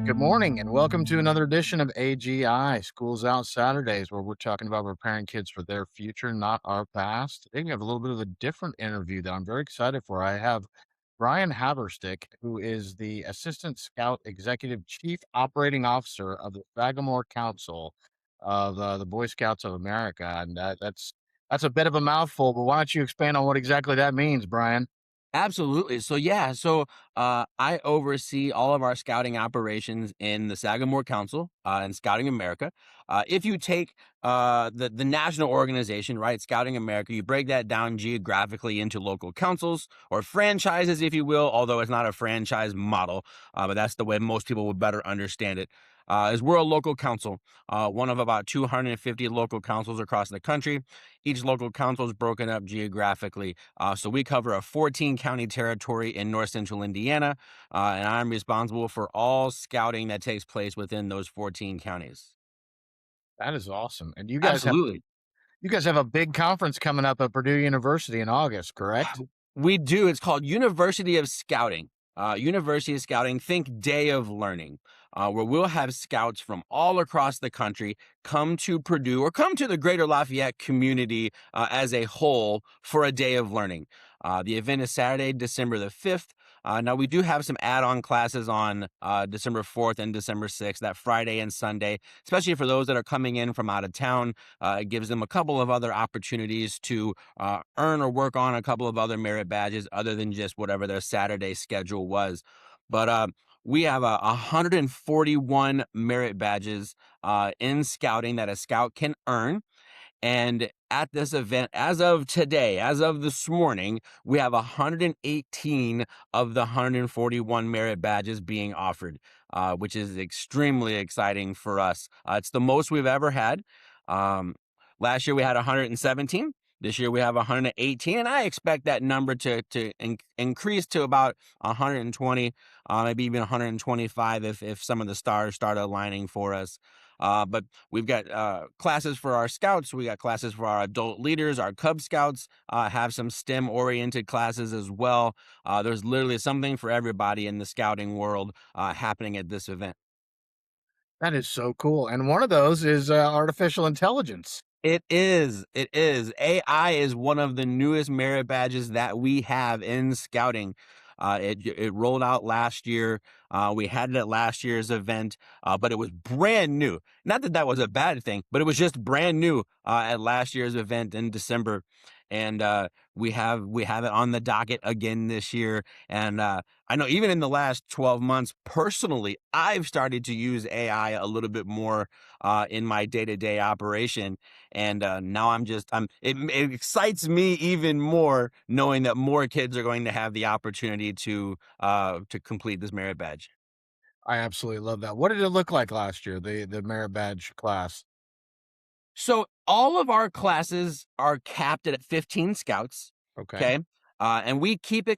Good morning and welcome to another edition of AGI, Schools Out Saturdays, where we're talking about preparing kids for their future, not our past. Today we have a little bit of a different interview that I'm very excited for. I have Bryon Haverstick, who is the Assistant Scout Executive Chief Operating Officer of the Sagamore Council of the Boy Scouts of America. And that's a bit of a mouthful, but why don't you expand on what exactly that means, Brian? Absolutely. I oversee all of our scouting operations in the Sagamore Council and Scouting America. If you take the national organization, right, Scouting America, you break that down geographically into local councils or franchises, if you will, although it's not a franchise model, but that's the way most people would better understand it. Is we're a local council, one of about 250 local councils across the country. Each local council is broken up geographically. So we cover a 14 county territory in north central Indiana, and I'm responsible for all scouting that takes place within those 14 counties. That is awesome. And Absolutely. you guys have a big conference coming up at Purdue University in August, correct? We do. It's called University of Scouting. University of Scouting, think Day of Learning, where we'll have scouts from all across the country come to Purdue or come to the greater Lafayette community as a whole for a day of learning. The event is Saturday, December the 5th. Now, we do have some add-on classes on December 4th and December 6th, that Friday and Sunday, especially for those that are coming in from out of town. It gives them a couple of other opportunities to earn or work on a couple of other merit badges other than just whatever their Saturday schedule was. But we have 141 merit badges in scouting that a scout can earn. And at this event, as of today, as of this morning, we have 118 of the 141 merit badges being offered, which is extremely exciting for us. It's the most we've ever had. Um, Last year we had 117. This year we have 118, and I expect that number to increase to about 120, maybe even 125 if some of the stars start aligning for us. But we've got classes for our scouts. We got classes for our adult leaders. Our Cub Scouts have some STEM-oriented classes as well. There's literally something for everybody in the scouting world happening at this event. That is so cool. And one of those is artificial intelligence. It is. It is. AI is one of the newest merit badges that we have in scouting. It rolled out last year. We had it at last year's event, but it was brand new. Not that that was a bad thing, but it was just brand new at last year's event in December, and we have it on the docket again this year. And I know even in the last 12 months, personally, I've started to use AI a little bit more in my day-to-day operation. And now it excites me even more knowing that more kids are going to have the opportunity to complete this merit badge. I absolutely love that. What did it look like last year, the merit badge class? So all of our classes are capped at 15 scouts. Okay. Okay. And we keep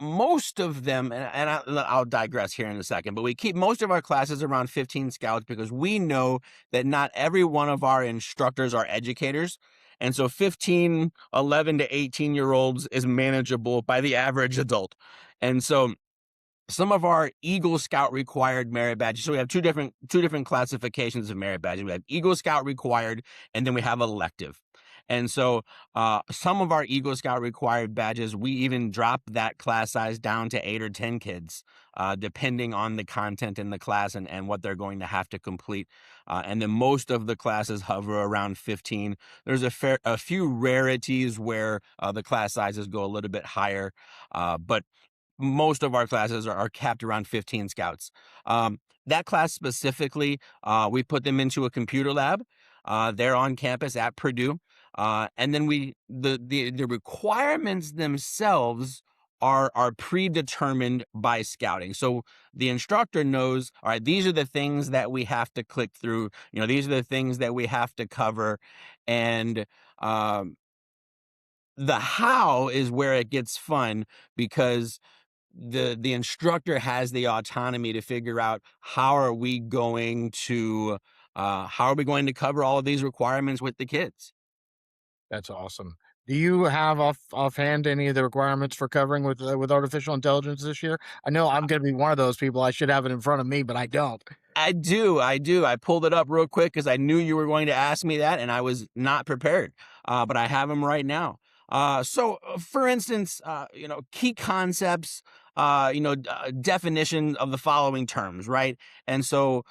most of them, I'll digress here in a second, but we keep most of our classes around 15 scouts because we know that not every one of our instructors are educators. And so 15, 11 to 18-year-olds is manageable by the average adult. And so some of our Eagle Scout required merit badges. So we have two different classifications of merit badges. We have Eagle Scout required, and then we have elective. And so some of our Eagle Scout required badges, we even drop that class size down to 8 or 10 kids, depending on the content in the class and what they're going to have to complete. And then most of the classes hover around 15. There's a few rarities where the class sizes go a little bit higher, but most of our classes are capped around 15 scouts. That class specifically, we put them into a computer lab. They're on campus at Purdue. And then the requirements themselves are predetermined by scouting. So the instructor knows, all right, these are the things that we have to click through. These are the things that we have to cover. And the how is where it gets fun because the instructor has the autonomy to figure out how are we going to cover all of these requirements with the kids. That's awesome. Do you have offhand any of the requirements for covering with artificial intelligence this year? I know I'm gonna be one of those people. I should have it in front of me, but I don't. I do. I pulled it up real quick because I knew you were going to ask me that, and I was not prepared. But I have them right now. For instance, key concepts, definition of the following terms, right? And so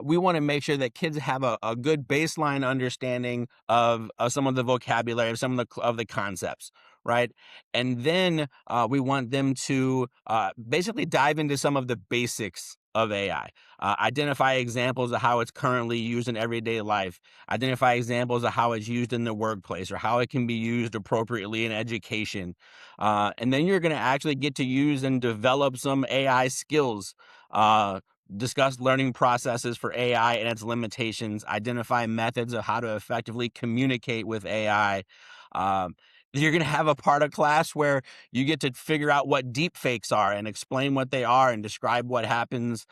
we want to make sure that kids have a good baseline understanding of some of the vocabulary, of some of the concepts, right? And then we want them to basically dive into some of the basics of AI. Identify examples of how it's currently used in everyday life. Identify examples of how it's used in the workplace or how it can be used appropriately in education. And then you're going to actually get to use and develop some AI skills. Discuss learning processes for AI and its limitations. Identify methods of how to effectively communicate with AI. Um, you're going to have a part of class where you get to figure out what deepfakes are and explain what they are and describe what happens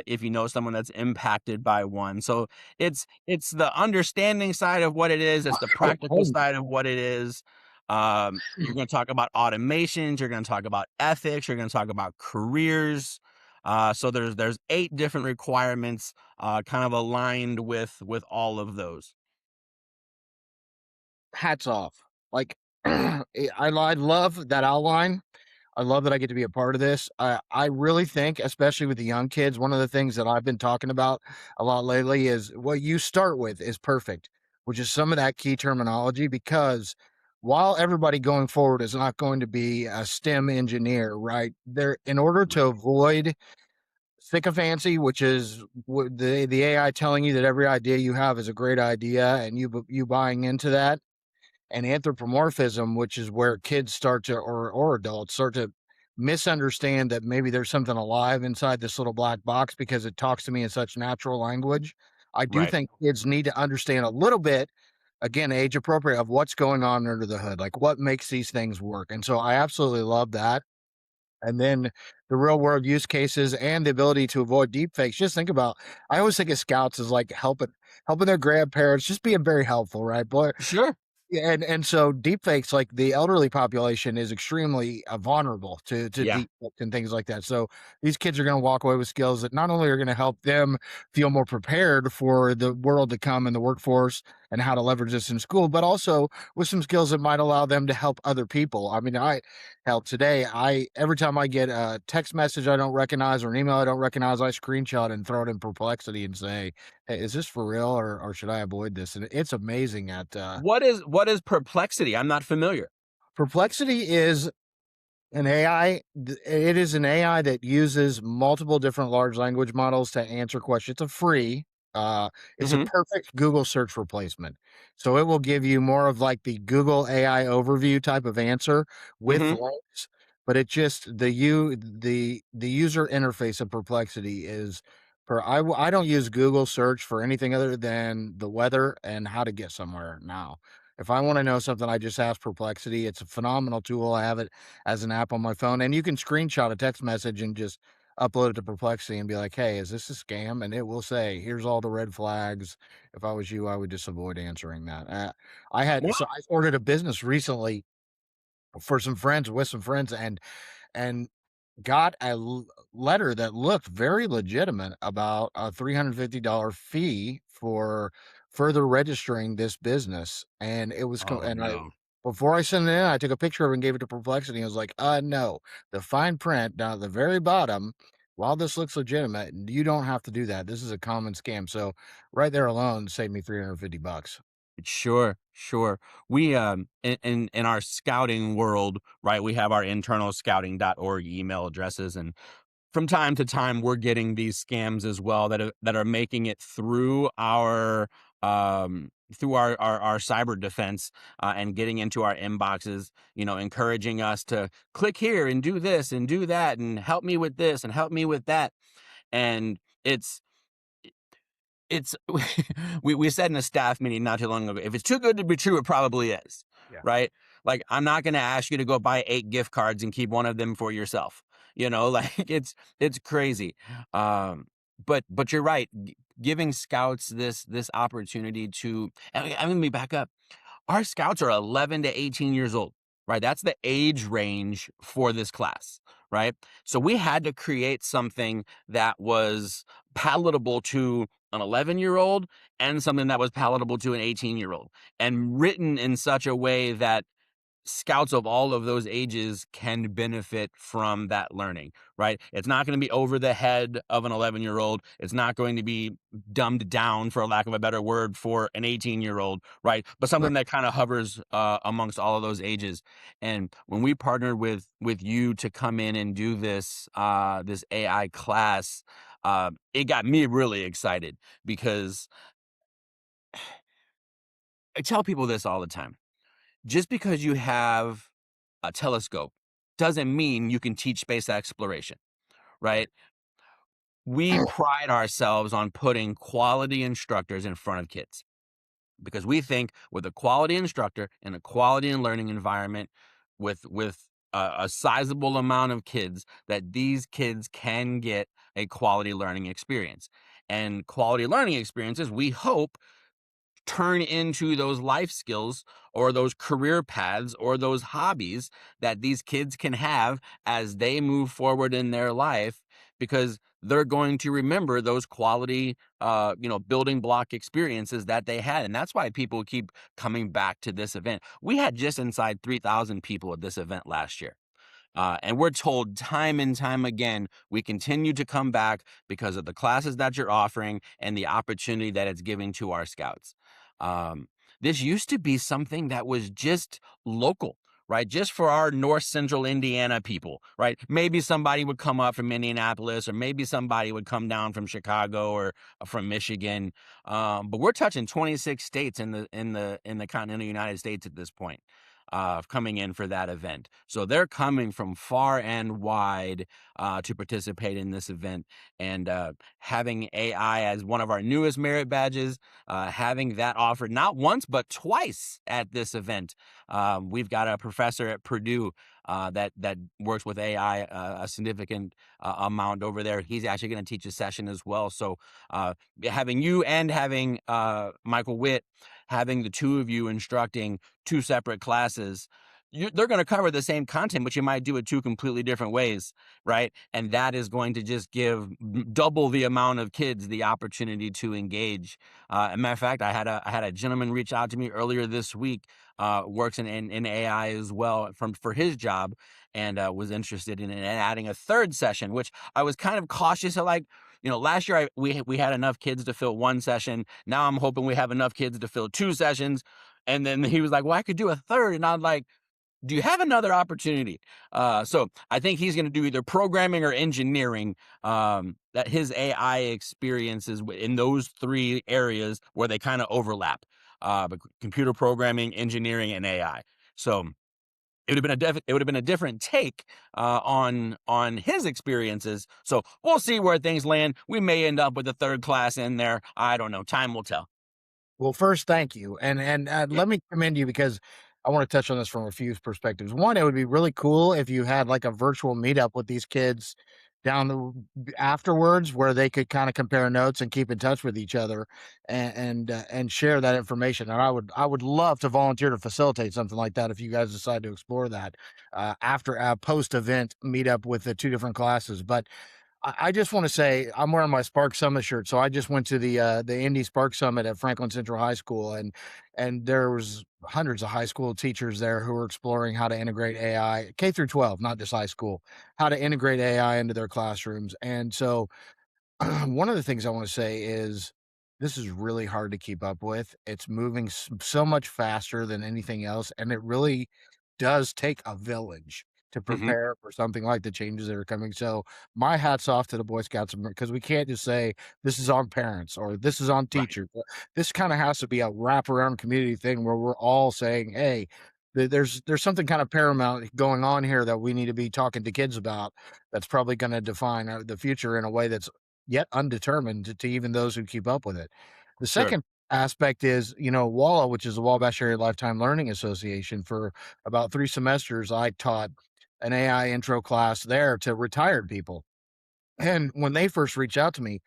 if you know someone that's impacted by one. So it's the understanding side of what it is. It's the practical Oh, side of what it is. You're going to talk about automations. You're going to talk about ethics. You're going to talk about careers. So there's 8 different requirements, kind of aligned with all of those. hats off. Like, I love that outline. I love that I get to be a part of this. I really think, especially with the young kids, one of the things that I've been talking about a lot lately is what you start with is perfect, which is some of that key terminology. Because while everybody going forward is not going to be a STEM engineer, right? There, in order to avoid sycophancy, which is the AI telling you that every idea you have is a great idea, and you buying into that, and anthropomorphism, which is where kids start to or adults start to misunderstand that maybe there's something alive inside this little black box because it talks to me in such natural language. I do Right. think kids need to understand a little bit, again, age appropriate, of what's going on under the hood, like what makes these things work. And so I absolutely love that. And then the real world use cases and the ability to avoid deepfakes. Just think about, I always think of scouts as like helping their grandparents, just being very helpful, right? Boy, Sure. yeah, and so deepfakes, like the elderly population, is extremely vulnerable to Yeah. deepfakes and things like that. So these kids are going to walk away with skills that not only are going to help them feel more prepared for the world to come in the workforce and how to leverage this in school, but also with some skills that might allow them to help other people. I mean, I hell today, I every time I get a text message I don't recognize or an email I don't recognize, I screenshot and throw it in Perplexity and say, "Hey, is this for real or should I avoid this?" And it's amazing at What is Perplexity? I'm not familiar. Perplexity is an AI. It is an AI that uses multiple different large language models to answer questions. It's a free. Uh, it's a Mhm. perfect Google search replacement. So it will give you more of like the Google AI overview type of answer with Mhm. links, but it just the user interface of Perplexity is I don't use Google search for anything other than the weather and how to get somewhere now. If I want to know something, I just ask Perplexity. It's a phenomenal tool. I have it as an app on my phone, and you can screenshot a text message and just upload it to Perplexity and be like, "Hey, is this a scam?" And it will say, "Here's all the red flags. If I was you, I would just avoid answering that." I started a business recently for some friends with some friends, and got a letter that looked very legitimate about a $350 fee for further registering this business, and it was Oh, and I no. before I sent it in, I took a picture of it and gave it to Perplexity. I was like, no, the fine print down at the very bottom. While this looks legitimate, you don't have to do that. This is a common scam." So right there alone saved me $350. Sure, sure. We in our scouting world, right, we have our internal scouting.org email addresses, and from time to time we're getting these scams as well that are making it through our cyber defense, and getting into our inboxes, encouraging us to click here and do this and do that and help me with this and help me with that. And it's we said in a staff meeting not too long ago, if it's too good to be true, it probably is, Yeah. right? Like, I'm not going to ask you to go buy 8 gift cards and keep one of them for yourself. Like, it's crazy. But you're right. Giving scouts this opportunity to, and let me back up. Our scouts are 11 to 18 years old, right? That's the age range for this class, right? So we had to create something that was palatable to an 11-year-old and something that was palatable to an 18-year-old, and written in such a way that scouts of all of those ages can benefit from that learning, right? It's not going to be over the head of an 11-year-old. It's not going to be dumbed down, for lack of a better word, for an 18-year-old, right? But something that kind of hovers amongst all of those ages. And when we partnered with you to come in and do this AI class, it got me really excited because I tell people this all the time. Just because you have a telescope doesn't mean you can teach space exploration, right? We pride ourselves on putting quality instructors in front of kids because we think with a quality instructor in a quality and learning environment with a sizable amount of kids, that these kids can get a quality learning experience. And quality learning experiences, we hope, turn into those life skills or those career paths or those hobbies that these kids can have as they move forward in their life, because they're going to remember those quality building block experiences that they had. And that's why people keep coming back to this event. We had just inside 3,000 people at this event last year. And we're told time and time again, we continue to come back because of the classes that you're offering and the opportunity that it's giving to our scouts. Um, this used to be something that was just local, right? Just for our North Central Indiana people, right? Maybe somebody would come up from Indianapolis, or maybe somebody would come down from Chicago or from Michigan. But we're touching 26 states in the continental United States at this point, coming in for that event. So they're coming from far and wide to participate in this event. And having AI as one of our newest merit badges, having that offered not once, but twice at this event. We've got a professor at Purdue that works with AI a significant amount over there. He's actually going to teach a session as well. So having you and having Michael Witt, having the two of you instructing two separate classes, they're going to cover the same content, but you might do it two completely different ways, right? And that is going to just give double the amount of kids the opportunity to engage. As a matter of fact, I had a gentleman reach out to me earlier this week, works in AI as well for his job, and was interested in adding a third session, which I was kind of cautious of. Like, last year we had enough kids to fill one session. Now I'm hoping we have enough kids to fill two sessions. And then he was like, "Well, I could do a third," and I'm like, do you have another opportunity? So I think he's going to do either programming or engineering. That his AI experiences in those three areas where they kind of overlap, but computer programming, engineering, and AI. So it would have been a different take on his experiences. So we'll see where things land. We may end up with a third class in there. I don't know. Time will tell. Well, first, thank you, and Yeah. let me commend you because I want to touch on this from a few perspectives. One, it would be really cool if you had like a virtual meetup with these kids down afterwards, where they could kind of compare notes and keep in touch with each other, and share that information. And I would love to volunteer to facilitate something like that if you guys decide to explore that after a post event meetup with the two different classes. But I just want to say I'm wearing my Spark Summit shirt, so I just went to the Indy Spark Summit at Franklin Central High School, and there was hundreds of high school teachers there who were exploring how to integrate AI, K through 12, not just high school, how to integrate AI into their classrooms. And so one of the things I want to say is this is really hard to keep up with. It's moving so much faster than anything else, and it really does take a village to Hmm. prepare for something like the changes that are coming. So my hat's off to the Boy Scouts because we can't just say this is on parents or this is on Right. teachers. This kind of has to be a wraparound community thing where we're all saying, "Hey, there's something kind of paramount going on here that we need to be talking to kids about. That's probably going to define the future in a way that's yet undetermined to even those who keep up with it." The Sure. second aspect is, WALA, which is the Wabash Area Lifetime Learning Association. For about 3 semesters, I taught an AI intro class there to retired people. And when they first reached out to me,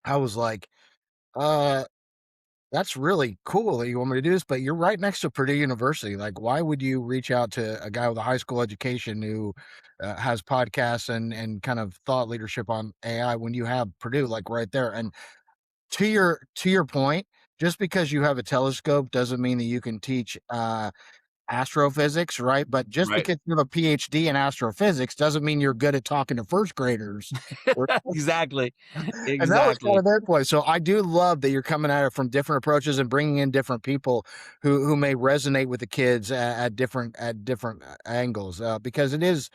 I was like, uh, That's really cool that you want me to do this, but you're right next to Purdue University. Like, why would you reach out to a guy with a high school education who has podcasts and kind of thought leadership on AI when you have Purdue like right there? And to your point, just because you have a telescope doesn't mean that you can teach astrophysics, right? But just Right. because you have a PhD in astrophysics doesn't mean you're good at talking to first graders. Exactly. And that was kind Exactly. of their point. So I do love that you're coming at it from different approaches and bringing in different people who may resonate with the kids at different angles, because it is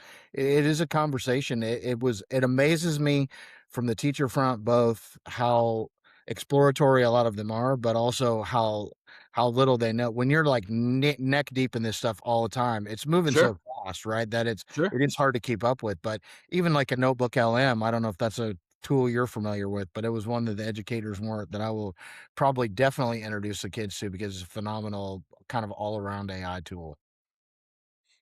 a conversation. It amazes me from the teacher front both how exploratory a lot of them are, but also how little they know. When you're like neck deep in this stuff all the time, it's moving Sure. so fast, right? That Sure. it is hard to keep up with. But even like a Notebook LM, I don't know if that's a tool you're familiar with, but it was one that the educators weren't, that I will probably definitely introduce the kids to because it's a phenomenal kind of all around AI tool.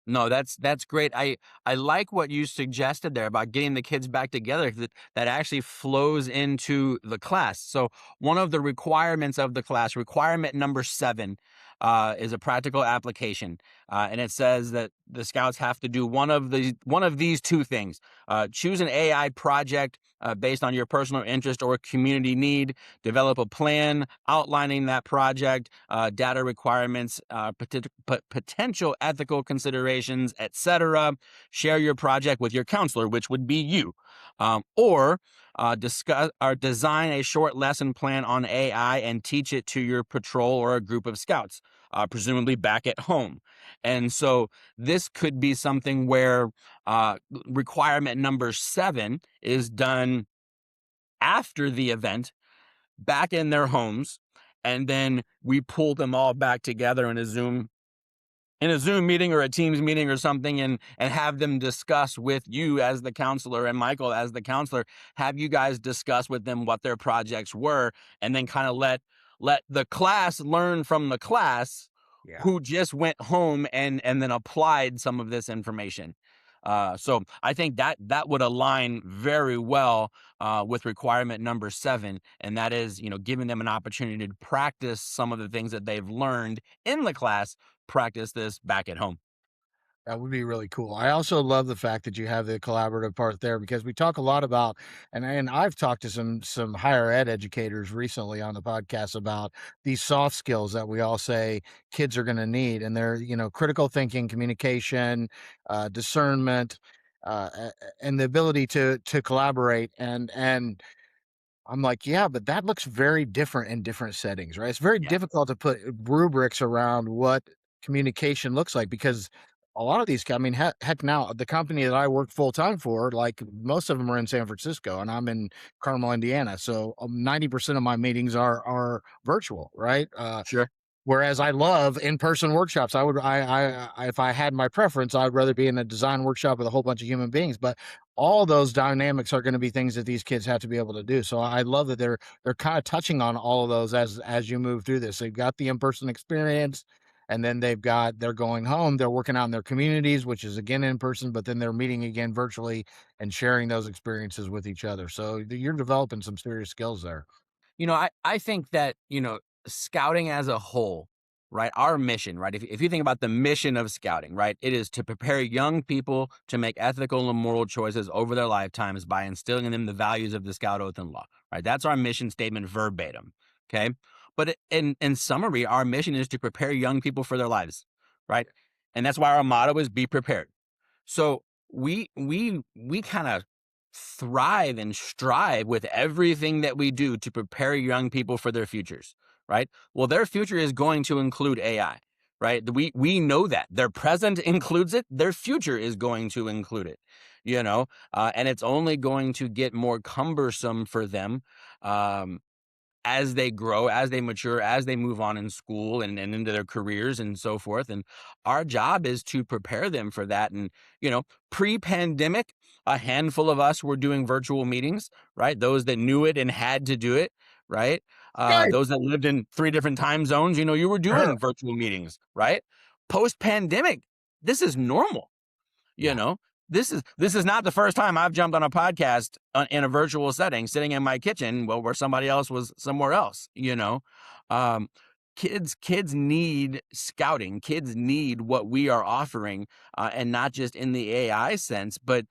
No, that's great. I like what you suggested there about getting the kids back together, that actually flows into the class. So one of the requirements of the class, requirement number 7, is a practical application, and it says that the scouts have to do one of these two things: choose an AI project based on your personal interest or community need, develop a plan outlining that project, data requirements, potential ethical considerations, etc. Share your project with your counselor, which would be you, or discuss or design a short lesson plan on AI and teach it to your patrol or a group of scouts, presumably back at home. And so this could be something where requirement number 7 is done after the event, back in their homes, and then we pull them all back together in a Zoom meeting or a Teams meeting or something, and have them discuss with you as the counselor and Michael as the counselor, have you guys discuss with them what their projects were, and then kind of let the class learn from the class Yeah. who just went home and then applied some of this information. So I think that that would align very well with requirement number 7, and that is, giving them an opportunity to practice some of the things that they've learned in the class, practice this back at home. That would be really cool. I also love the fact that you have the collaborative part there because we talk a lot about, and I've talked to some higher ed educators recently on the podcast about these soft skills that we all say kids are going to need, and they're critical thinking, communication, discernment, and the ability to collaborate and I'm like, yeah, but that looks very different in different settings, right? It's very Yeah, difficult to put rubrics around what communication looks like because a lot of these, I mean, heck, now the company that I work full time for, like most of them are in San Francisco, and I'm in Carmel, Indiana. So 90% of my meetings are virtual, right? sure. Whereas I love in-person workshops. If I had my preference, I'd rather be in a design workshop with a whole bunch of human beings. But all those dynamics are going to be things that these kids have to be able to do. So I love that they're kind of touching on all of those as you move through this. They've got the in-person experience, and then they're going home. They're working out in their communities, which is again in person, but then they're meeting again virtually and sharing those experiences with each other. So you're developing some serious skills there. I think that, scouting as a whole, right? Our mission, right? If you think about the mission of scouting, right? It is to prepare young people to make ethical and moral choices over their lifetimes by instilling in them the values of the Scout Oath and Law, right? That's our mission statement verbatim. Okay. But in summary, our mission is to prepare young people for their lives, right? And that's why our motto is be prepared. So we kind of thrive and strive with everything that we do to prepare young people for their futures, right? Well, their future is going to include AI, right? We know that their present includes it, their future is going to include it, and it's only going to get more cumbersome for them. As they grow, as they mature, as they move on in school and into their careers and so forth. And our job is to prepare them for that. And, pre-pandemic, a handful of us were doing virtual meetings, right? Those that knew it and had to do it, right? Right. Those that lived in 3 different time zones, you were doing virtual meetings, right? Post-pandemic, this is normal, you Yeah. know? this is not the first time I've jumped on a podcast in a virtual setting, sitting in my kitchen, well, where somebody else was somewhere else. Um, kids need scouting. Kids need what we are offering, and not just in the AI sense, but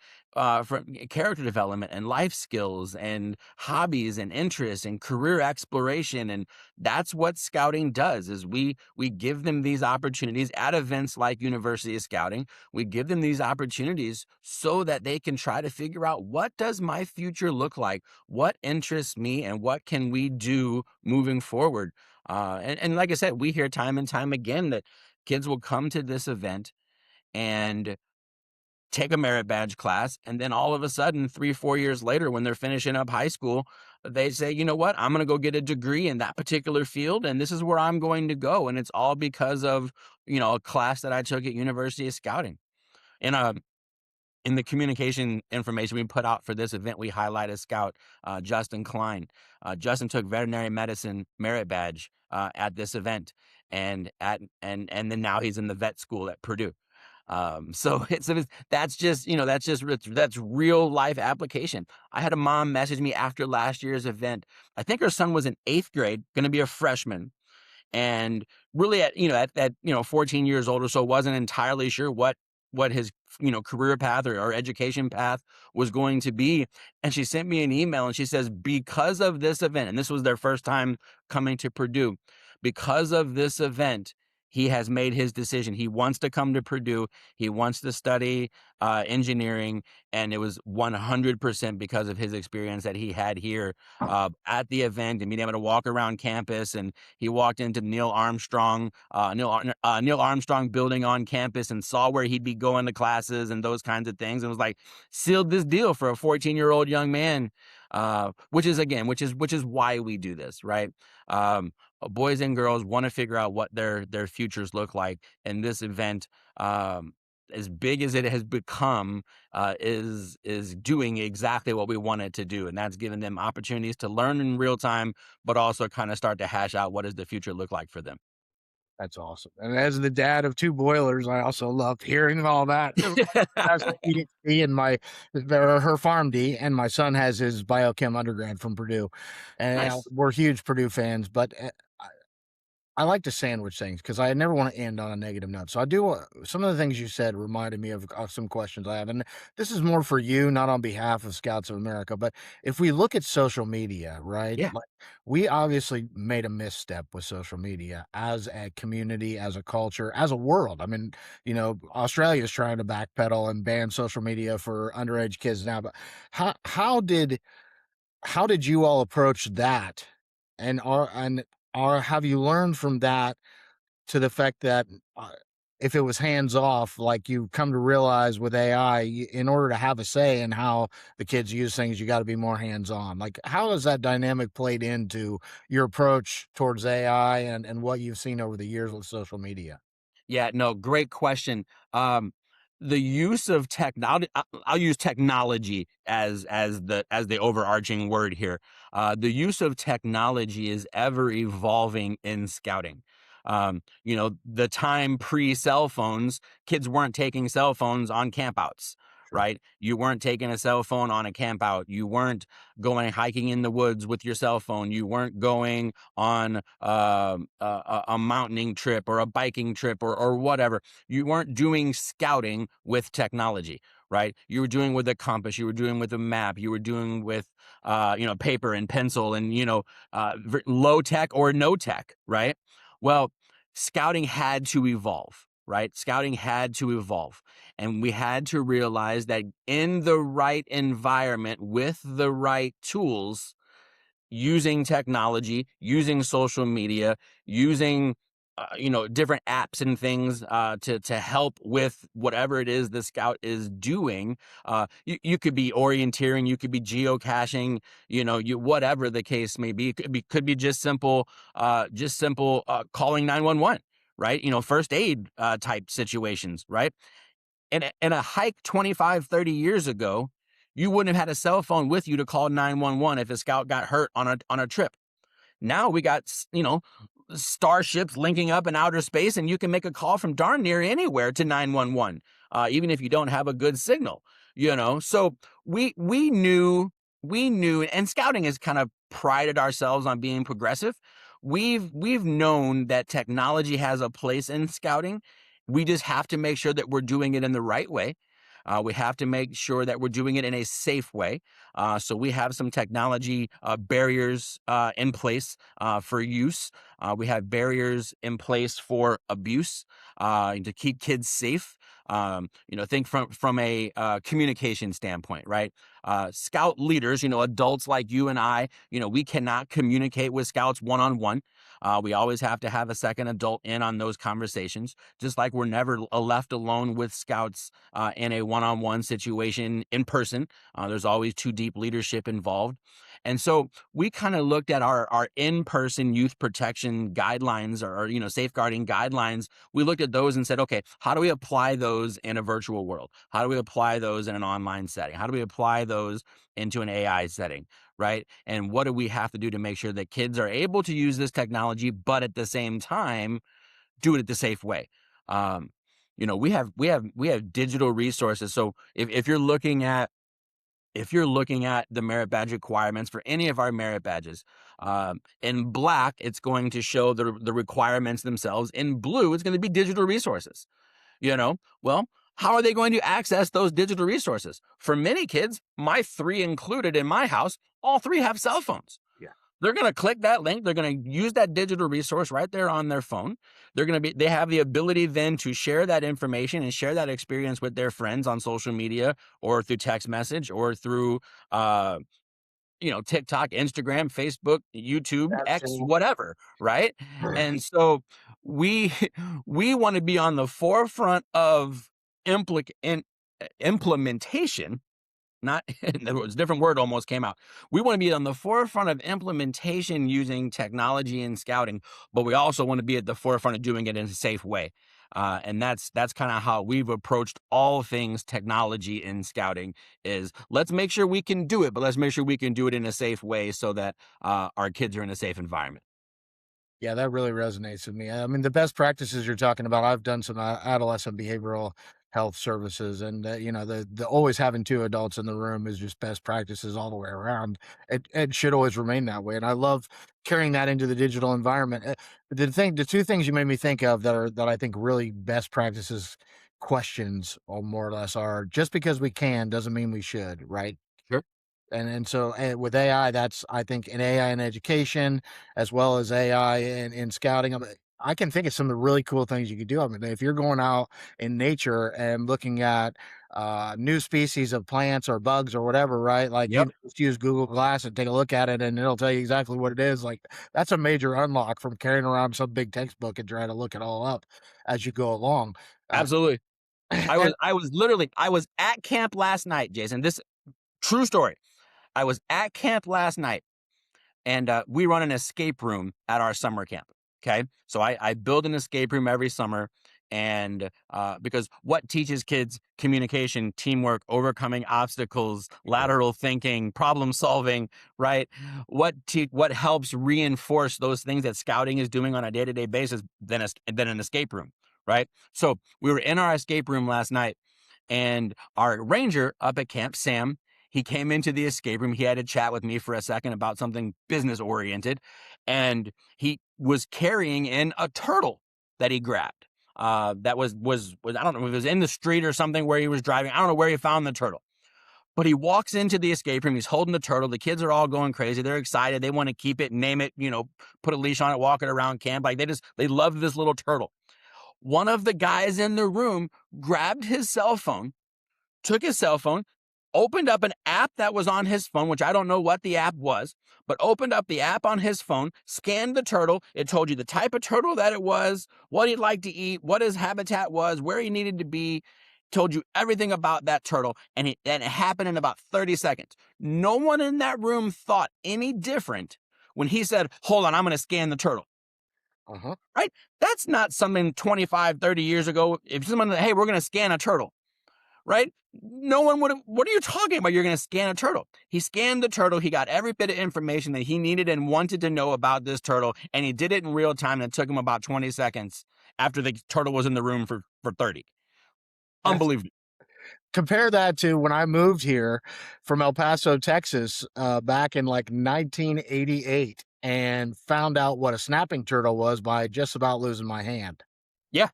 from character development and life skills and hobbies and interests and career exploration. And that's what scouting does. Is we give them these opportunities at events like University of Scouting. We give them these opportunities so that they can try to figure out, what does my future look like? What interests me, and what can we do moving forward? And like I said, we hear time and time again that kids will come to this event and take a merit badge class, and then all of a sudden, 3 4 years later, when they're finishing up high school, they say, you know what, I'm going to go get a degree in that particular field, and this is where I'm going to go. And it's all because of, a class that I took at University of Scouting. In the communication information we put out for this event, we highlight a scout, Justin Klein. Justin took veterinary medicine merit badge at this event, and then now he's in the vet school at Purdue. So that's real life application. I had a mom message me after last year's event. I think her son was in 8th grade, going to be a freshman, and really at 14 years old or so, wasn't entirely sure what his career path or education path was going to be. And she sent me an email and she says, because of this event, and this was their first time coming to Purdue, because of this event, he has made his decision. He wants to come to Purdue. He wants to study engineering, and it was 100% because of his experience that he had here at the event, and being able to walk around campus. And he walked into Neil Armstrong building on campus, and saw where he'd be going to classes and those kinds of things, and was like, sealed this deal for a 14-year-old young man. Which is why we do this, right? Boys and girls want to figure out what their futures look like, and this event, as big as it has become, is doing exactly what we want it to do, and that's giving them opportunities to learn in real time, but also kind of start to hash out what does the future look like for them. That's awesome. And as the dad of 2 boilers, I also loved hearing all that. 'Cause has her PhD and her PharmD, and my son has his biochem undergrad from Purdue, and Nice. we're huge Purdue fans. But I like to sandwich things because I never want to end on a negative note. So I do. Some of the things you said reminded me of some questions I have, and this is more for you, not on behalf of Scouts of America. But if we look at social media, right? Yeah. Like, we obviously made a misstep with social media as a community, as a culture, as a world. I mean, Australia is trying to backpedal and ban social media for underage kids now. But how how did how did you all approach that? And have you learned from that to the fact that, uh, if it was hands off, like you come to realize with AI, in order to have a say in how the kids use things, you got to be more hands on. Like, how has that dynamic played into your approach towards AI and what you've seen over the years with social media? Yeah, no, great question. The use of technology, I'll use technology as the overarching word here. The use of technology is ever evolving in scouting. The time pre cell phones, kids weren't taking cell phones on campouts, Sure. right? You weren't taking a cell phone on a campout. You weren't going hiking in the woods with your cell phone. You weren't going on a mountaining trip or a biking trip or whatever. You weren't doing scouting with technology, right? You were doing with a compass. You were doing with a map. You were doing with paper and pencil, and low tech or no tech, right? Well, scouting had to evolve. Right? Scouting had to evolve. And we had to realize that in the right environment with the right tools, using technology, using social media, using different apps and things to help with whatever it is the scout is doing. You could be orienteering, you could be geocaching, you whatever the case may be. It could be just simple calling 911. Right, first aid type situations. Right, in a hike 25, 30 years ago, you wouldn't have had a cell phone with you to call 911 if a scout got hurt on a trip. Now we got, starships linking up in outer space, and you can make a call from darn near anywhere to 911. even if you don't have a good signal, So we knew, and scouting has kind of prided ourselves on being progressive. We've known that technology has a place in scouting. We just have to make sure that we're doing it in the right way. We have to make sure that we're doing it in a safe way. So we have some technology barriers in place for use. We have barriers in place for abuse to keep kids safe. Think from a communication standpoint, right? Scout leaders, adults like you and I, we cannot communicate with scouts one on one. We always have to have a second adult in on those conversations, just like we're never left alone with scouts in a one on one situation in person. There's always too deep leadership involved. And so we kind of looked at our in-person youth protection guidelines or safeguarding guidelines. We looked at those and said, okay, how do we apply those in a virtual world? How do we apply those in an online setting? How do we apply those into an AI setting, right? And what do we have to do to make sure that kids are able to use this technology, but at the same time, do it the safe way? We have digital resources. So if you're looking at the merit badge requirements for any of our merit badges, in black, it's going to show the requirements themselves. In blue, it's going to be digital resources. Well, how are they going to access those digital resources? For many kids, my three included in my house, all three have cell phones. Yeah. They're going to click that link. They're going to use that digital resource right there on their phone. They have the ability then to share that information and share that experience with their friends on social media or through text message or through, TikTok, Instagram, Facebook, YouTube, X, Absolutely. whatever, right? And so we we want to be on the forefront of implementation. Not in other words, different word almost came out. We want to be on the forefront of implementation using technology and scouting, but we also want to be at the forefront of doing it in a safe way. And that's kind of how we've approached all things technology in scouting. Is let's make sure we can do it, but let's make sure we can do it in a safe way so that our kids are in a safe environment. Yeah, that really resonates with me. I mean, the best practices you're talking about, I've done some adolescent behavioral health services, and the always having two adults in the room is just best practices all the way around. It should always remain that way, and I love carrying that into the digital environment. The two things you made me think of that I think really best practices questions, or more or less, are just because we can doesn't mean we should, right? Sure. And so, with AI, that's I think in AI in education as well as AI in scouting. I can think of some of the really cool things you could do. I mean, if you're going out in nature and looking at new species of plants or bugs or whatever, right? Like Yep. you just use Google Glass and take a look at it, and it'll tell you exactly what it is. Like that's a major unlock from carrying around some big textbook and trying to look it all up as you go along. Uh, Absolutely. I and was I was literally I was at camp last night, Jason. This true story. I was at camp last night. And we run an escape room at our summer camp. Okay. So I build an escape room every summer. And because what teaches kids communication, teamwork, overcoming obstacles, lateral thinking, problem solving, right? What helps reinforce those things that scouting is doing on a day-to-day basis than an escape room, right? So we were in our escape room last night, and our ranger up at camp, Sam, he came into the escape room. He had a chat with me for a second about something business oriented, and he was carrying in a turtle that he grabbed. That was I don't know if it was in the street or something where he was driving. I don't know where he found the turtle, but he walks into the escape room. He's holding the turtle. The kids are all going crazy. They're excited. They want to keep it, name it, put a leash on it, walk it around camp. Like they love this little turtle. One of the guys in the room grabbed his cell phone, took his cell phone, opened up an app that was on his phone, which I don't know what the app was, but opened up the app on his phone, scanned the turtle. It told you the type of turtle that it was, what he'd like to eat, what his habitat was, where he needed to be, told you everything about that turtle. And it happened in about 30 seconds. No one in that room thought any different when he said, hold on, I'm going to scan the turtle. uh-huh. Right? That's not something 25, 30 years ago. If someone, hey, we're going to scan a turtle, right? No one would have, what are you talking about? You're going to scan a turtle. He scanned the turtle. He got every bit of information that he needed and wanted to know about this turtle. And he did it in real time. And it took him about 20 seconds after the turtle was in the room for 30. That's Unbelievable. compare that to when I moved here from El Paso, Texas, back in like 1988 and found out what a snapping turtle was by just about losing my hand. Yeah.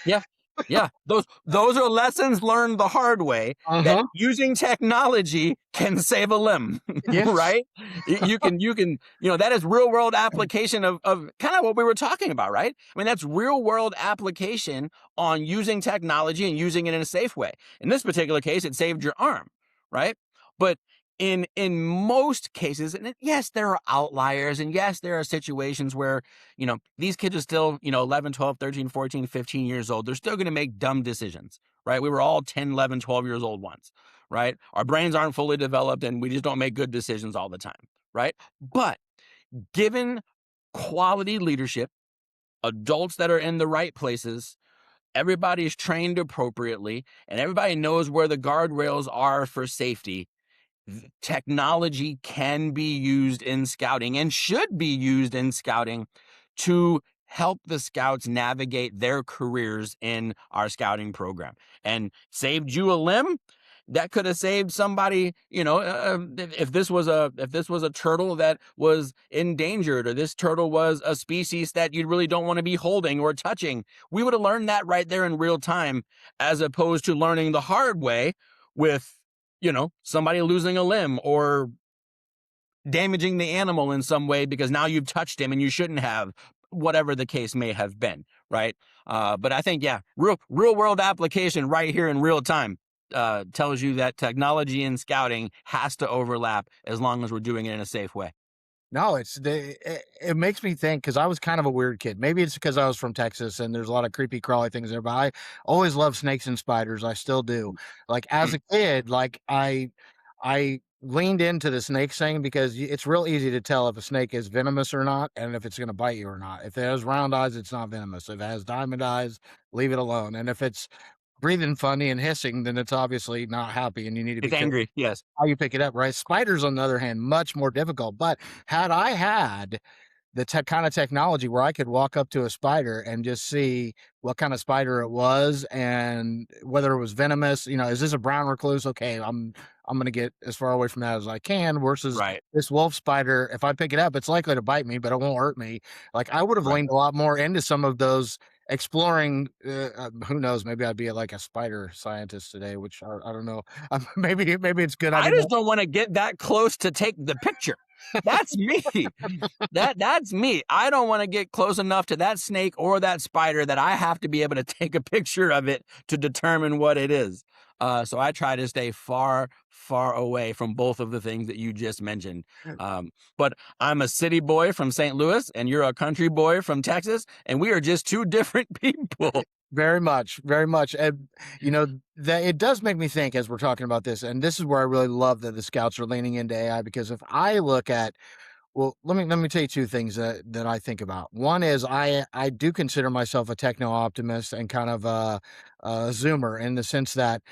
Yeah. Yeah. Those are lessons learned the hard way, that Uh-huh. using technology can save a limb, Yes. right? That is real world application of kind of what we were talking about, right? I mean, that's real world application on using technology and using it in a safe way. In this particular case, it saved your arm, right? But in most cases, and yes, there are outliers, and yes, there are situations where these kids are still 11, 12, 13, 14, 15 years old. They're still going to make dumb decisions, right? We were all 10, 11, 12 years old once, right? Our brains aren't fully developed, and we just don't make good decisions all the time, right? But given quality leadership, adults that are in the right places, everybody's trained appropriately, and everybody knows where the guardrails are for safety, technology can be used in scouting and should be used in scouting to help the scouts navigate their careers in our scouting program. And saved you a limb, that could have saved somebody. If this was a turtle that was endangered, or this turtle was a species that you really don't want to be holding or touching, we would have learned that right there in real time, as opposed to learning the hard way with somebody losing a limb or damaging the animal in some way because now you've touched him and you shouldn't have, whatever the case may have been, right? But I think, yeah, real world application right here in real time tells you that technology and scouting has to overlap as long as we're doing it in a safe way. No, it makes me think because I was kind of a weird kid. Maybe it's because I was from Texas and there's a lot of creepy crawly things there, but I always loved snakes and spiders. I still do. Like as a kid, like I leaned into the snake thing because it's real easy to tell if a snake is venomous or not, and if it's going to bite you or not. If it has round eyes, it's not venomous. If it has diamond eyes, leave it alone. And if it's breathing funny and hissing, then it's obviously not happy, and you need to It's be careful angry, yes. how you pick it up, right? Spiders, on the other hand, much more difficult. But had I had the kind of technology where I could walk up to a spider and just see what kind of spider it was and whether it was venomous. Is this a brown recluse? Okay, I'm going to get as far away from that as I can. Versus Right, this wolf spider, if I pick it up, it's likely to bite me, but it won't hurt me. Like I would have right. leaned a lot more into some of those exploring. Who knows? Maybe I'd be like a spider scientist today, which I don't know. Maybe it's good I I didn't. just don't want to get that close to take the picture. That's me. That's me. I don't want to get close enough to that snake or that spider that I have to be able to take a picture of it to determine what it is. So I try to stay far, far away from both of the things that you just mentioned. But I'm a city boy from St. Louis, and you're a country boy from Texas, and we are just two different people. Very much, very much. And that it does make me think as we're talking about this, and this is where I really love that the scouts are leaning into AI because if I look at well, let me tell you two things that I think about. One is I do consider myself a techno optimist and kind of a zoomer in the sense that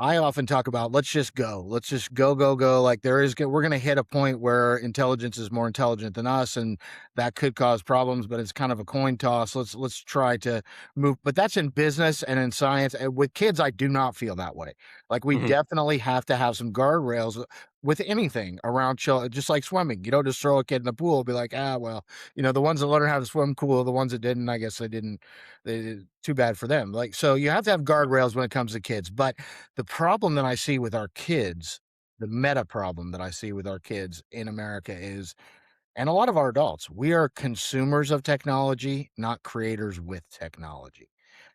I often talk about let's just go. Let's just go, go, go. Like we're going to hit a point where intelligence is more intelligent than us, and that could cause problems. But it's kind of a coin toss. Let's try to move. But that's in business and in science. And with kids, I do not feel that way. Like we Mhm. definitely have to have some guardrails with anything around children, just like swimming. You don't just throw a kid in the pool, and be like, well, the ones that learn how to swim, cool. The ones that didn't, I guess they didn't. Too bad for them. Like so, you have to have guardrails when it comes to kids, but the problem that I see with our kids, the meta problem that I see with our kids in America is, and a lot of our adults, we are consumers of technology, not creators with technology.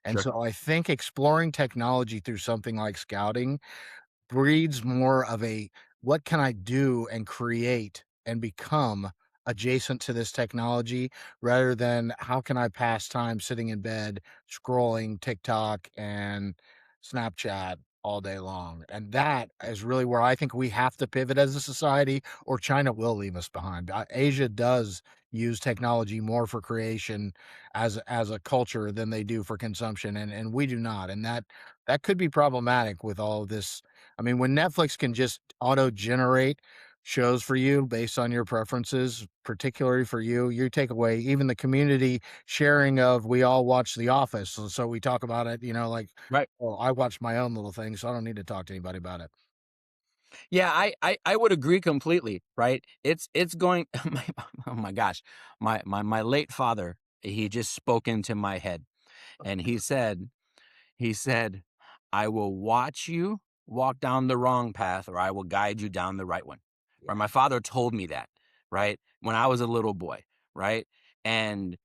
And Sure. so I think exploring technology through something like scouting breeds more of a what can I do and create and become adjacent to this technology rather than how can I pass time sitting in bed scrolling TikTok and Snapchat all day long. And that is really where I think we have to pivot as a society or China will leave us behind. Asia does use technology more for creation as a culture than they do for consumption and we do not. And that could be problematic with all of this. I mean, when Netflix can just auto generate shows for you based on your preferences, particularly for you. You take away even the community sharing of we all watch The Office. So we talk about it, like, Right. well, I watch my own little thing, so I don't need to talk to anybody about it. Yeah, I would agree completely, right? It's going my, oh my gosh. My late father, he just spoke into my head and he said, "I will watch you walk down the wrong path or I will guide you down the right one." Right? Yeah. My father told me that, right? When I was a little boy, right? And,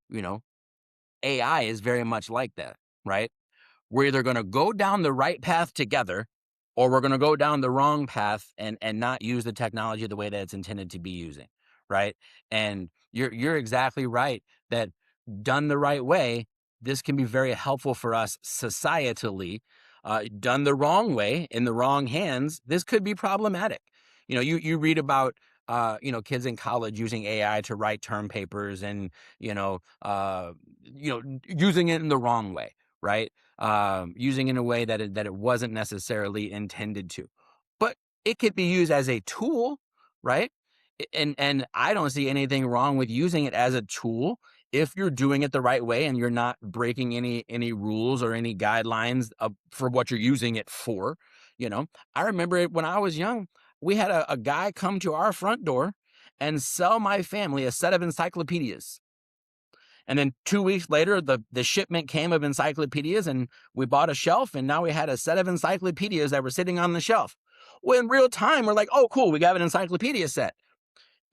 AI is very much like that, right? We're either going to go down the right path together or we're going to go down the wrong path and not use the technology the way that it's intended to be using, right? And you're exactly right that done the right way, this can be very helpful for us societally. Done the wrong way, in the wrong hands, this could be problematic. You read about kids in college using AI to write term papers and using it in the wrong way, right? Using it in a way that it wasn't necessarily intended to. But it could be used as a tool, right? And I don't see anything wrong with using it as a tool if you're doing it the right way and you're not breaking any rules or any guidelines for what you're using it for. You know, I remember it when I was young. We had a guy come to our front door and sell my family a set of encyclopedias. And then 2 weeks later, the shipment came of encyclopedias, and we bought a shelf, and now we had a set of encyclopedias that were sitting on the shelf. Well, in real time, we're like, oh, cool, we got an encyclopedia set.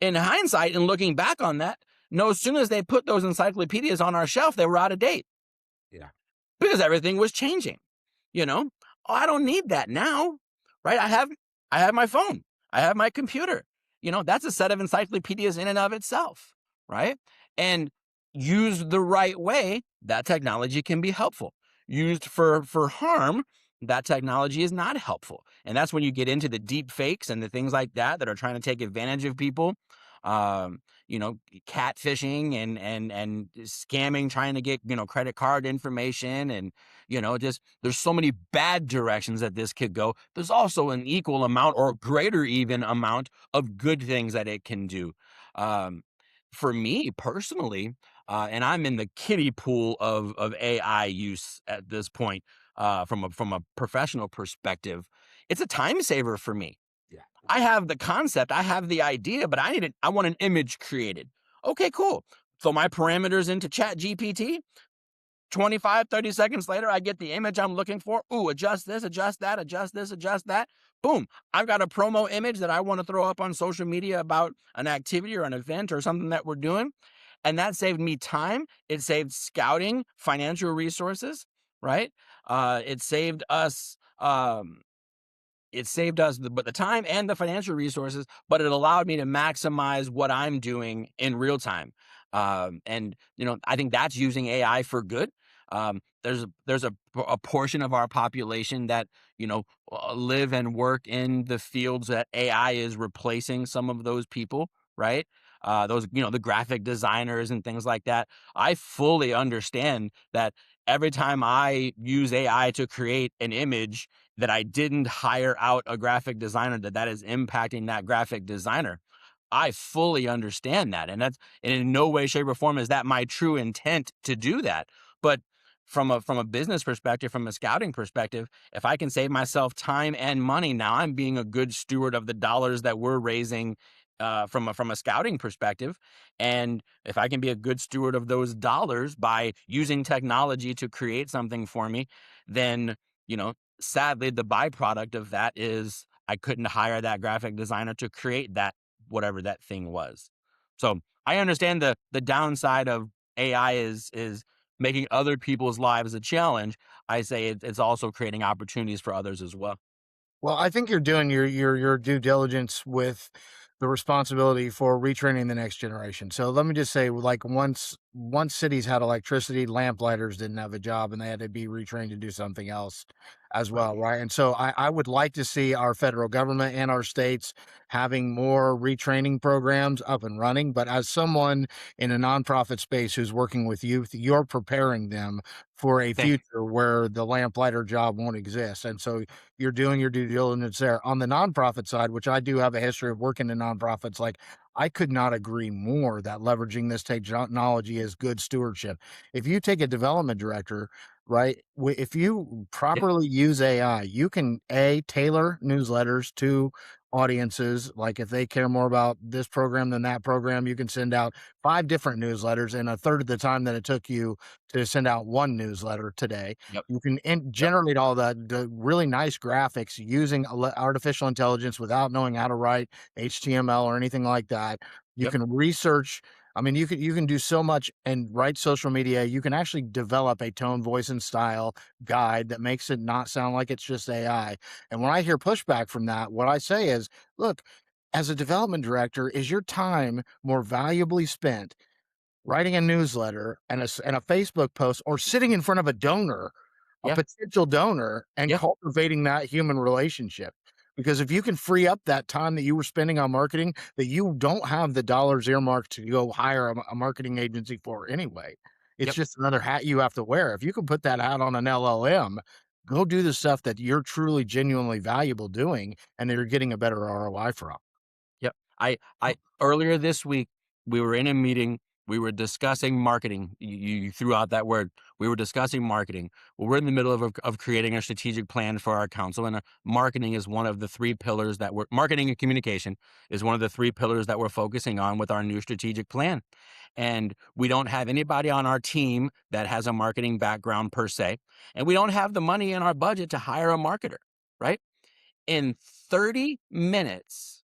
In hindsight and looking back on that, no, as soon as they put those encyclopedias on our shelf, they were out of date Yeah. because everything was changing. You know, oh, I don't need that now, right? I have my phone, I have my computer. That's a set of encyclopedias in and of itself, right? And used the right way, that technology can be helpful. Used for harm, that technology is not helpful. And that's when you get into the deep fakes and the things like that are trying to take advantage of people. Um, catfishing and scamming, trying to get, credit card information and just there's so many bad directions that this could go. There's also an equal amount or greater even amount of good things that it can do. Um, for me personally, and I'm in the kiddie pool of AI use at this point, from a professional perspective, it's a time saver for me. Yeah. I have the concept, I have the idea, but I want an image created. Okay, cool. So my parameters into ChatGPT, 25, 30 seconds later, I get the image I'm looking for. Ooh, adjust this, adjust that, adjust this, adjust that. Boom. I've got a promo image that I want to throw up on social media about an activity or an event or something that we're doing. And that saved me time. It saved scouting, financial resources, right? It saved us the time and the financial resources, but it allowed me to maximize what I'm doing in real time. And I think that's using AI for good. There's a portion of our population that live and work in the fields that AI is replacing some of those people, right? Those the graphic designers and things like that. I fully understand that every time I use AI to create an image that I didn't hire out a graphic designer, that is impacting that graphic designer. I fully understand that. And in no way, shape, or form is that my true intent to do that. But from a business perspective, from a scouting perspective, if I can save myself time and money, now I'm being a good steward of the dollars that we're raising from a scouting perspective. And if I can be a good steward of those dollars by using technology to create something for me, then sadly, the byproduct of that is I couldn't hire that graphic designer to create that whatever that thing was. So I understand the downside of AI is making other people's lives a challenge. I say it's also creating opportunities for others as well. Well, I think you're doing your due diligence with the responsibility for retraining the next generation. So let me just say, like once cities had electricity, lamp-lighters didn't have a job, and they had to be retrained to do something else as well, Right. right? And so I would like to see our federal government and our states having more retraining programs up and running. But as someone in a nonprofit space who's working with youth, you're preparing them for a Thank you. future where the lamplighter job won't exist. And so you're doing your due diligence there. On the nonprofit side, which I do have a history of working in nonprofits, like I could not agree more that leveraging this technology is good stewardship. If you take a development director, right, if you Yeah. properly use AI, you can tailor newsletters to audiences. Like if they care more about this program than that program, you can send out 5 different newsletters in a third of the time that it took you to send out one newsletter today. Yep. You can Yep. generate all the really nice graphics using artificial intelligence without knowing how to write HTML or anything like that. You Yep. can research. I mean, you can do so much and write social media. You can actually develop a tone, voice, and style guide that makes it not sound like it's just AI. And when I hear pushback from that, what I say is, look, as a development director, is your time more valuably spent writing a newsletter and a Facebook post or sitting in front of a donor, a Yeah. potential donor, and Yeah. cultivating that human relationship? Because if you can free up that time that you were spending on marketing that you don't have the dollars earmarked to go hire a marketing agency for anyway, it's Yep. just another hat you have to wear. If you can put that hat on an LLM, go do the stuff that you're truly genuinely valuable doing and that you're getting a better ROI from. Yep. I earlier this week, we were in a meeting. We were discussing marketing. You threw out that word. We were discussing marketing. Well, we're in the middle of creating a strategic plan for our council, and marketing is one of the three pillars that we're marketing and communication is one of the three pillars that we're focusing on with our new strategic plan. And we don't have anybody on our team that has a marketing background per se, and we don't have the money in our budget to hire a marketer. Right? In 30 minutes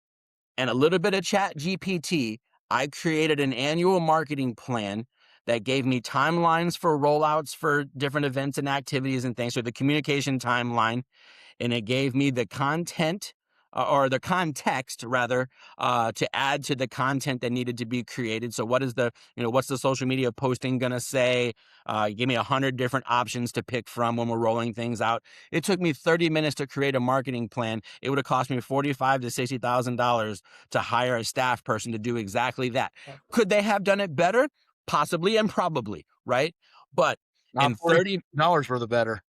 and a little bit of ChatGPT, I created an annual marketing plan that gave me timelines for rollouts for different events and activities and things. So the communication timeline, and it gave me the content or the context rather to add to the content that needed to be created. So what is the what's the social media posting gonna say? Give me 100 different options to pick from when we're rolling things out. It took me 30 minutes to create a marketing plan. It would have cost me $45 to $60,000 to hire a staff person to do exactly that. Could they have done it better? Possibly and probably, right? But Not in 40 dollars for the better.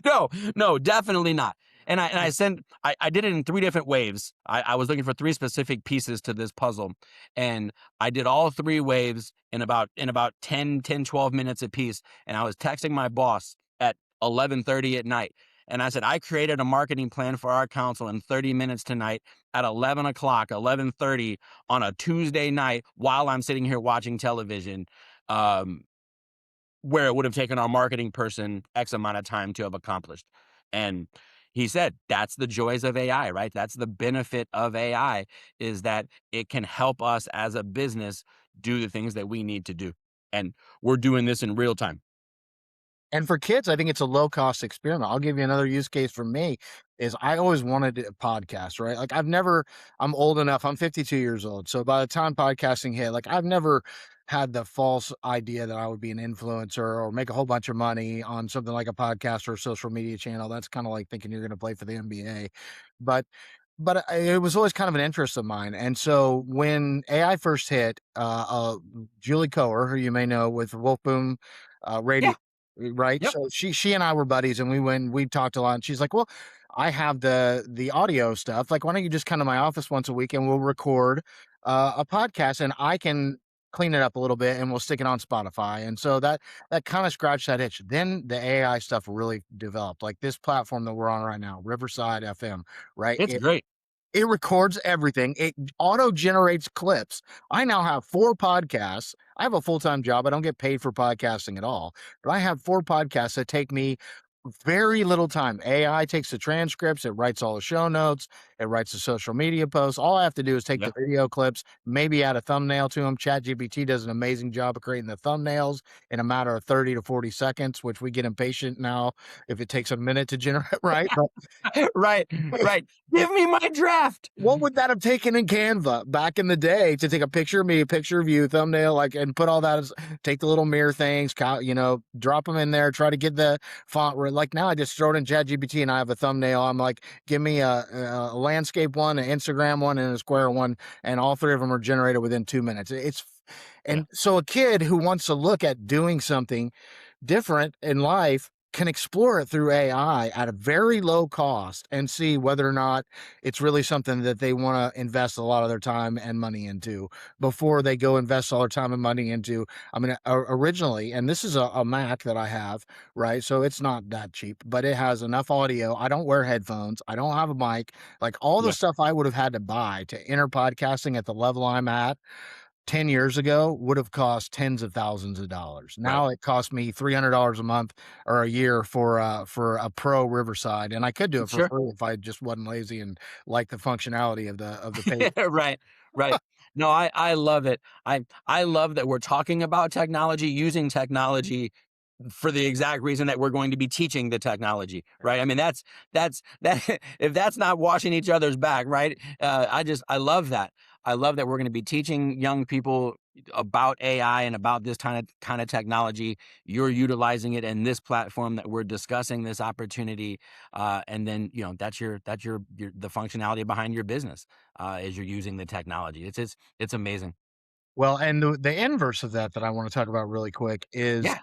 no, no, definitely not. I did it in three different waves. I was looking for three specific pieces to this puzzle. And I did all three waves in about 12 minutes apiece. And I was texting my boss at 11:30 at night. And I said, I created a marketing plan for our council in 30 minutes tonight at 11 o'clock, 11:30 on a Tuesday night while I'm sitting here watching television. Um, where it would have taken our marketing person X amount of time to have accomplished. And he said, that's the joys of AI, right? That's the benefit of AI is that it can help us as a business do the things that we need to do. And we're doing this in real time. And for kids, I think it's a low cost experiment. I'll give you another use case for me is I always wanted a podcast, right? Like I'm old enough, I'm 52 years old. So by the time podcasting hit, like I've never had the false idea that I would be an influencer or make a whole bunch of money on something like a podcast or a social media channel. That's kind of like thinking you're going to play for the NBA. But it was always kind of an interest of mine. And so when AI first hit, Julie Coher, who you may know with Wolf Boom Radio, Yeah. right? Yep. So she and I were buddies, and we talked a lot. And she's like, "Well, I have the audio stuff. Like, why don't you just come to my office once a week and we'll record a podcast, and I can clean it up a little bit, and we'll stick it on Spotify." And so that kind of scratched that itch. Then the AI stuff really developed, like this platform that we're on right now, Riverside FM, right? It's great. It records everything. It auto generates clips. I now have 4 podcasts. I have a full-time job. I don't get paid for podcasting at all, but I have 4 podcasts that take me very little time. AI takes the transcripts, it writes all the show notes, it writes the social media posts. All I have to do is take Yeah. the video clips, maybe add a thumbnail to them. ChatGPT does an amazing job of creating the thumbnails in a matter of 30 to 40 seconds, which we get impatient now if it takes a minute to generate, right? Right. Right. Give me my draft. What would that have taken in Canva back in the day to take a picture of me, a picture of you, thumbnail, like, and put all that as take the little mirror things, drop them in there, try to get the font where, like, now I just throw it in ChatGPT and I have a thumbnail. I'm like, give me a landscape one, an Instagram one, and a square one, and all 3 of them are generated within 2 minutes. Yeah. And so a kid who wants to look at doing something different in life can explore it through AI at a very low cost and see whether or not it's really something that they want to invest a lot of their time and money into before they go invest all their time and money into. I mean, originally, and this is a Mac that I have, right? So it's not that cheap, but it has enough audio. I don't wear headphones. I don't have a mic. Like all the Yeah, stuff I would have had to buy to enter podcasting at the level I'm at 10 years ago would have cost tens of thousands of dollars. right. Now it costs me $300 a month or a year for a pro Riverside, and I could do it for Sure. free if I just wasn't lazy and liked the functionality of the page. Right, right. No, I love it. I love that we're talking about technology, using technology for the exact reason that we're going to be teaching the technology, right? I mean, that if that's not washing each other's back, right? I love that. I love that we're going to be teaching young people about AI and about this kind of technology. You're utilizing it in this platform that we're discussing this opportunity, and then that's your the functionality behind your business as you're using the technology. It's amazing. Well, and the inverse of that I wanna talk about really quick is Yeah,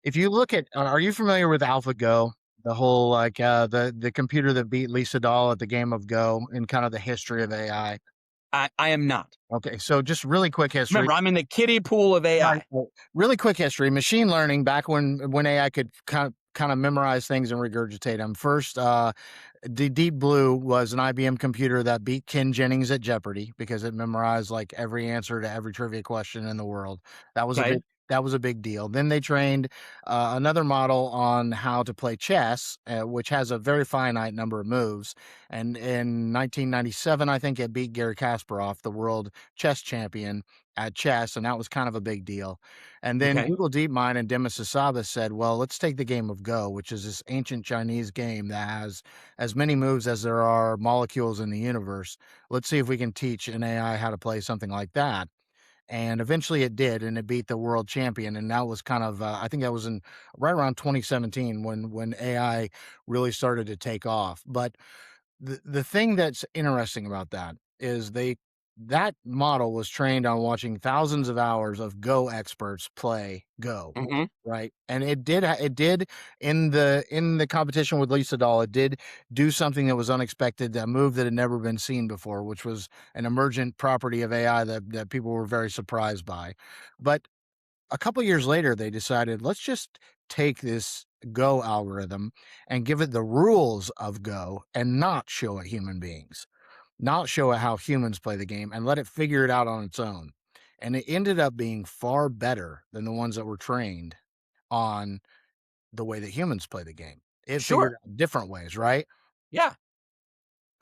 if you look at are you familiar with AlphaGo? The whole, like, the computer that beat Lisa Dahl at the game of Go and kind of the history of AI. I am not. Okay, so just really quick history. Remember, I'm in the kiddie pool of Right, AI. right. Really quick history. Machine learning back when AI could kind of memorize things and regurgitate them. First, the Deep Blue was an IBM computer that beat Ken Jennings at Jeopardy because it memorized like every answer to every trivia question in the world. That was a Right. big deal. Then they trained another model on how to play chess, which has a very finite number of moves. And in 1997, I think it beat Gary Kasparov, the world chess champion at chess, and that was kind of a big deal. And then Okay. Google DeepMind and Demis Hassabis said, "Well, let's take the game of Go, which is this ancient Chinese game that has as many moves as there are molecules in the universe. Let's see if we can teach an AI how to play something like that." And eventually it did, and it beat the world champion. And that was kind of, I think that was in right around 2017 when AI really started to take off. But the thing that's interesting about that is that model was trained on watching thousands of hours of Go experts play Go, Hmm. right? And it did in the competition with Lisa Dahl, it did do something that was unexpected, a move that had never been seen before, which was an emergent property of AI that people were very surprised by. But a couple years later, they decided, let's just take this Go algorithm and give it the rules of Go and not show it human beings, not show it how humans play the game and let it figure it out on its own. And it ended up being far better than the ones that were trained on the way that humans play the game. It figured Sure. out different ways, right? Yeah.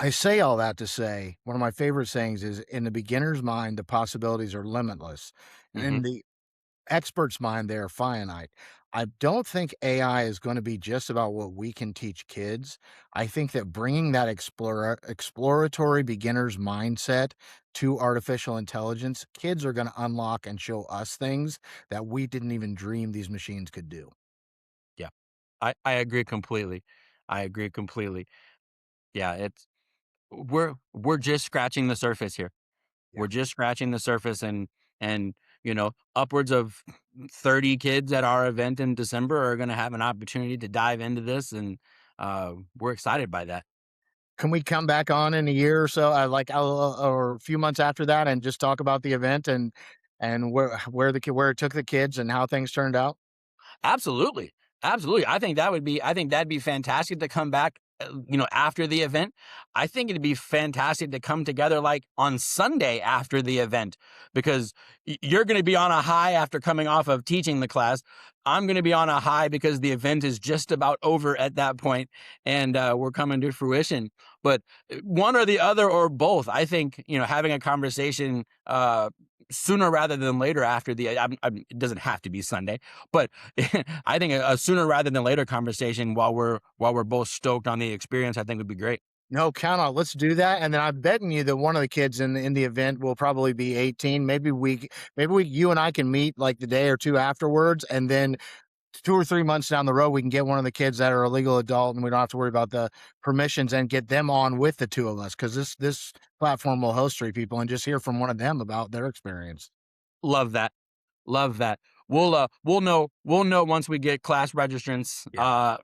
I say all that to say one of my favorite sayings is in the beginner's mind, the possibilities are limitless. And in Hmm. the experts' mind, they are finite. I don't think AI is going to be just about what we can teach kids. I think that bringing that exploratory beginner's mindset to artificial intelligence, kids are going to unlock and show us things that we didn't even dream these machines could do. Yeah. I agree completely. I agree completely. Yeah. We're just scratching the surface here. Yeah. We're just scratching the surface, and upwards of 30 kids at our event in December are going to have an opportunity to dive into this, and we're excited by that. Can we come back on in a year or so, or a few months after that, and just talk about the event and where it took the kids and how things turned out? Absolutely. Absolutely. I think that'd be fantastic to come back, after the event. I think it'd be fantastic to come together like on Sunday after the event, because you're going to be on a high after coming off of teaching the class. I'm going to be on a high because the event is just about over at that point, and we're coming to fruition. But one or the other or both, I think, having a conversation sooner rather than later after it doesn't have to be Sunday, but I think a sooner rather than later conversation while we're both stoked on the experience, I think would be great. No, count on it. Let's do that, and then I'm betting you that one of the kids in the event will probably be 18. Maybe you and I can meet, like, the day or 2 afterwards, and then 2 or 3 months down the road, we can get one of the kids that are a legal adult, and we don't have to worry about the permissions and get them on with the 2 of us because this platform will host 3 people and just hear from one of them about their experience. Love that. Love that. we'll know once we get Yeah.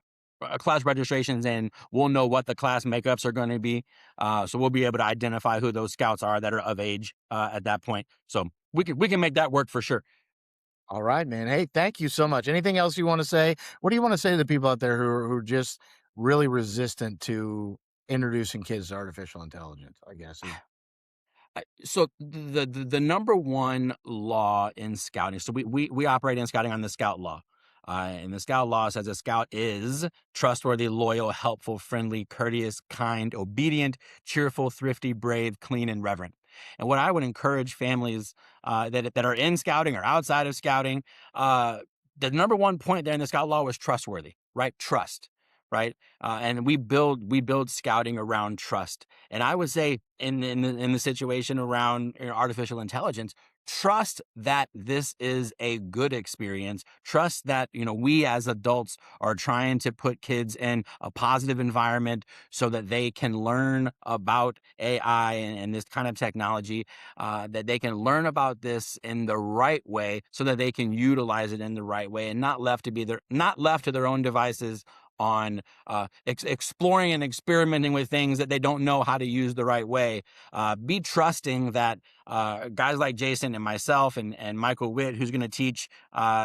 class registrations, and we'll know what the class makeups are going to be. So we'll be able to identify who those scouts are that are of age at that point. So we can make that work for sure. All right, man. Hey, thank you so much. Anything else you want to say? What do you want to say to the people out there who are just really resistant to introducing kids to artificial intelligence? I guess is So the number one law in scouting. So we operate in scouting on the scout law. And the scout law says a scout is trustworthy, loyal, helpful, friendly, courteous, kind, obedient, cheerful, thrifty, brave, clean, and reverent. And what I would encourage families that are in scouting or outside of scouting, the number one point there in the scout law was trustworthy, right? Trust, right? And we build scouting around trust. And I would say in the situation around artificial intelligence, trust that this is a good experience. Trust that we as adults are trying to put kids in a positive environment so that they can learn about AI and this kind of technology. That they can learn about this in the right way, so that they can utilize it in the right way, and not left to their own devices on exploring and experimenting with things that they don't know how to use the right way. Be trusting that guys like Jason and myself and Michael Witt, who's going to teach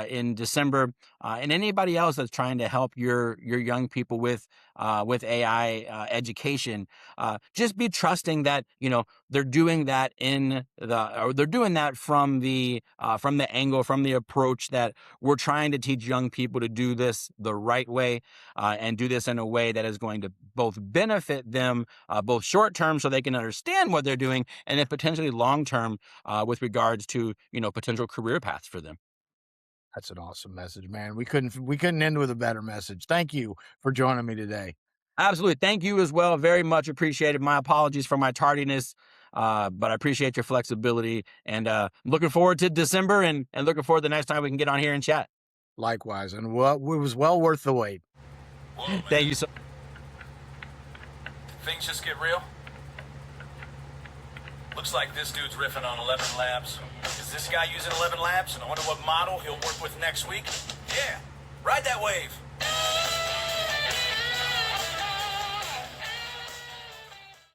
in December, and anybody else that's trying to help your young people with AI education, just be trusting that they're doing that they're doing that from the angle, from the approach that we're trying to teach young people to do this the right way, and do this in a way that is going to both benefit them, both short term, so they can understand what they're doing, and then potentially long term, with regards to potential career paths for them. that's an awesome message, man. We couldn't end with a better message. Thank you for joining me today. Absolutely. Thank you as well. Very much appreciated. My apologies for my tardiness, but I appreciate your flexibility, and looking forward to December, and looking forward to the next time we can get on here and chat. Likewise, and it was well worth the wait. Whoa, Thank man. you so. Things just get real. Looks like this dude's riffing on 11 Labs. Is this guy using 11 Labs? And I wonder what model he'll work with next week? Yeah, ride that wave.